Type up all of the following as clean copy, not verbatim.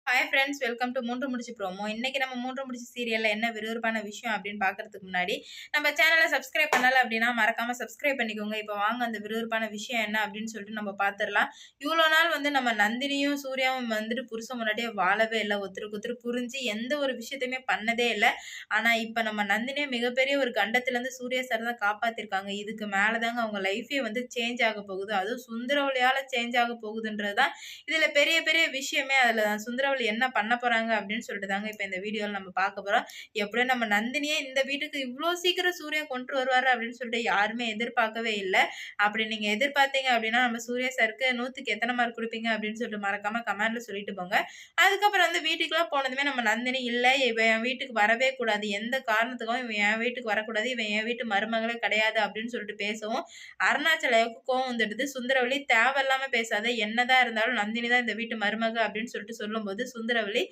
Hi friends welcome to மூன்று முடிச்சு promo. இன்னைக்கு நம்ம மூன்று முடிச்சு சீரியல்ல என்ன விறுவிறுப்பான விஷயம் அப்படின்னு பார்க்கறதுக்கு முன்னாடி நம்ம சேனலை சப்ஸ்கிரைப் பண்ணல அப்படின்னா மறக்காம சப்ஸ்கிரைப் பண்ணிக்கோங்க. இப்போ வாங்க அந்த விறுவிறுப்பான விஷயம் என்ன அப்படின்னு சொல்லிட்டு நம்ம பார்த்துடலாம். இவ்வளோ நாள் நம்ம நந்தினியும் சூர்யாவும் புருஷன் முன்னாடியே வாழவே இல்லை, ஒருத்தருக்கு ஒருத்தர் புரிஞ்சு எந்த ஒரு விஷயத்தையுமே பண்ணதே இல்லை. ஆனா இப்ப நம்ம நந்தினியை மிகப்பெரிய ஒரு கண்டத்துல இருந்து சூர்யா சார் தான் காப்பாத்திருக்காங்க. இதுக்கு மேலதாங்க அவங்க லைஃபே சேஞ்ச் ஆக போகுது. அதுவும் சுந்தரவழியால சேஞ்ச் ஆக போகுதுன்றதுதான் இதுல பெரிய பெரிய விஷயமே. அதுல சுந்தரவல்லி என்ன பண்ண போறாங்க அப்படின்னு சொல்லிட்டு தாங்க இப்ப இந்த வீடியோல நம்ம பார்க்க போறோம். எப்படியும் நம்ம நந்தினியே இந்த வீட்டுக்கு இவ்ளோ சீக்கிரம் சூர்யா கொண்டு வருவாரு அப்படின்னு சொல்லிட்டு யாருமே எதிர்பார்க்கவே இல்ல. அப்படி நீங்க எதிர்பார்த்தீங்க அப்படின்னா நம்ம சூர்யா சாருக்கு 100க்கு எத்தனை மார்க் குடுப்பீங்க அப்படின்னு சொல்லிட்டு மறக்காம கமெண்ட்ல சொல்லிட்டு போங்க. அதுக்கப்புறம் வீட்டுக்குலாம் போனதுமே நம்ம நந்தினி இல்ல இவன் என் வீட்டுக்கு வரவே கூடாது. எந்த காரணத்துக்காகவும் இவன் என் வீட்டுக்கு வரக்கூடாது. இவன் என் வீட்டு மருமகளே கிடையாது அப்படின்னு சொல்லிட்டு பேசவும், அருணாச்சலாவுக்கு கோவம் வந்துடுது. சுந்தரவல்லி தேவையில்லாம பேசாத. என்னதான் இருந்தாலும் நந்தினி தான் இந்த வீட்டு மருமக அப்படின்னு சொல்லிட்டு சொல்லும்போது, சுந்தரவல்லி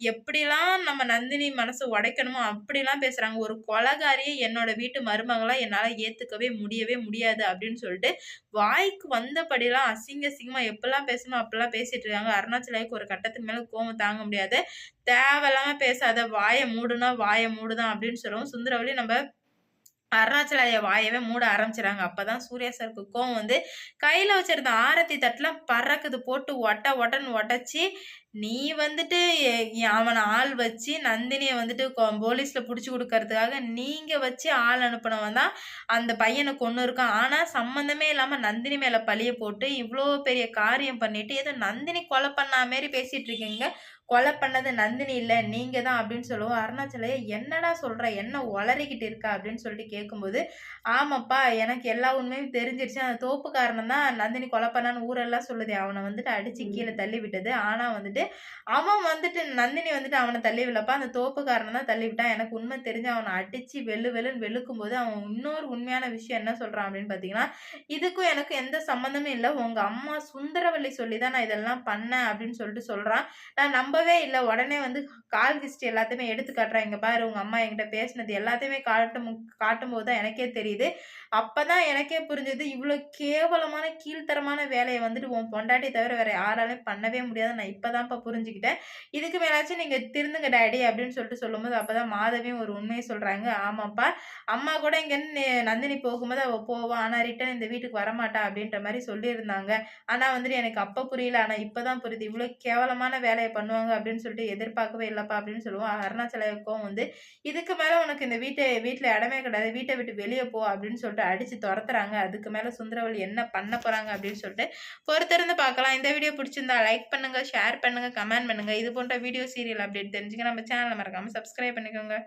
எப்படிலாம் நம்ம நந்தினி மனச உடைக்கணுமோ அப்படிலாம் பேசுறாங்க. ஒரு கொலைகாரியை என்னோட வீட்டு மருமகளா என்னால ஏத்துக்கவே முடியவே முடியாது அப்படின்னு சொல்லிட்டு, வாய்க்கு வந்தபடிலாம் அசிங்க அசிங்கமா எப்படிலாம் பேசணுமோ அப்படிலாம் பேசிட்டு இருக்காங்க. அருணாச்சலாவுக்கு ஒரு கட்டத்துக்கு மேல கோவம் தாங்க முடியாது. தேவையில்லாம பேசாத, வாய மூடுனா வாய மூடுதான் அப்படின்னு சொல்லவும், சுந்தரவல்லி நம்ம அருணாச்சல ஐயா வாயவே மூட ஆரம்பிச்சுறாங்க. அப்பதான் சூர்யா சாருக்கு கோவம் கையில வச்சிருந்த ஆரத்தி தட்டுலாம் பறக்குது. போட்டு ஒட்ட ஒட்டன்னு ஒட்டச்சு, "நீ அவன ஆள் வச்சு நந்தினிய போலீஸ்ல புடிச்சு குடுக்கறதுக்காக நீங்க வச்சு ஆள் அனுப்புனவன் தான் அந்த பையன கொன்னுருக்கான். ஆனா சம்மந்தமே இல்லாம நந்தினி மேல பழிய போட்டு இவ்ளோ பெரிய காரியம் பண்ணிட்டு, ஏதோ நந்தினி கொலை பண்ணா மாரி பேசிட்டு இருக்கீங்க. கொலை பண்ணது நந்தினி இல்ல, நீங்க தான்" அப்படின்னு சொல்லவும், அருணாச்சலம் "என்னடா சொல்ற? என்ன ஒளறிக்கிட்டு இருக்க?" அப்படின்னு சொல்லிட்டு கேட்கும்போது, "ஆமாப்பா, எனக்கு எல்லா உண்மையும் தெரிஞ்சிருச்சு. அந்த தோப்புக்காரன் தான் நந்தினி கொலை பண்ணான்னு ஊரெல்லாம் சொல்லுதே. அவன அடிச்சு கீழ தள்ளி விட்டது. ஆனா அவன் நந்தினி அவன தள்ளி விடலப்பா. அந்த தோப்புக்காரன் தான் தள்ளி விட்டான். எனக்கு உண்மை தெரிஞ்சு அவன அடிச்சு வெளு வெளுன்னு வெளுக்கும்போது, அவன் இன்னொரு உண்மையான விஷயம் என்ன சொல்றான் அப்படின்னு பார்த்தீங்கன்னா, இதுக்கும் எனக்கும் எந்த சம்மந்தமும் இல்ல. உங்க அம்மா சுந்தரவல்லி சொல்லி தான் நான் இதெல்லாம் பண்ணேன்" அப்படின்னு சொல்லிட்டு சொல்றான். நான் நம்பவே இல்ல. உடனே கால் ஹிஸ்டரி எல்லாத்தையுமே எடுத்து காட்டுறேன். "இங்க பாரு, உங்க அம்மா என்கிட்ட பேசினது எல்லாத்தையுமே காட்டும்போது தான் எனக்கே தெரியுது. அப்பதான் எனக்கே புரிஞ்சது. இவ்ளோ கேவலமான, கீழ்த்தரமான வேலைய உன் பொண்டாட்டிய தவிர வேற யாராலயும் பண்ணவே முடியாதுன்னு நான் இப்பதான்ப்பா புரிஞ்சுக்கிட்டேன். இதுக்கு மேலாச்சும் நீங்க திருந்துங்க டாடி" அப்படின்னு சொல்லிட்டு சொல்லும்போது, அப்பதான் மாதவியும் ஒரு உண்மைய சொல்றாங்க. "ஆமாப்பா, அம்மா கூட இங்கேருந்து நந்தினி போகும்போது அவ போவா. ஆனா ரிட்டர்ன் இந்த வீட்டுக்கு வரமாட்டா" அப்படின்ற மாரி சொல்லியிருந்தாங்க. ஆனா எனக்கு அப்ப புரியல. ஆனா இப்பதான் புரியுது. இவ்ளோ கேவலமான வேலைய பண்ணுவாங்க அப்படின்னு சொல்லிட்டு எதிர்பார்க்கவே இல்லப்பா அப்படின்னு சொல்லுவோம். அருணாச்சலாவுக்கும் "இதுக்கு மேல உனக்கு இந்த வீட்ல இடமே கிடையாது. வீட்ட விட்டு வெளிய போ" அப்படின்னு சொல்லிட்டு அடிச்சு தொரத்துறாங்க. அதுக்கு மேல சுந்தரவல்லி என்ன பண்ண போறாங்க அப்படின்னு சொல்லிட்டு பொறுத்திருந்து பார்க்கலாம். இந்த வீடியோ பிடிச்சிருந்தா லைக் பண்ணுங்க, ஷேர் பண்ணுங்க, கமெண்ட் பண்ணுங்க. இது போன்ற வீடியோ, சீரியல் அப்டேட் தெரிஞ்சுக்க நம்ம சேனல மறக்காம சப்ஸ்கிரைப் பண்ணிக்கோங்க.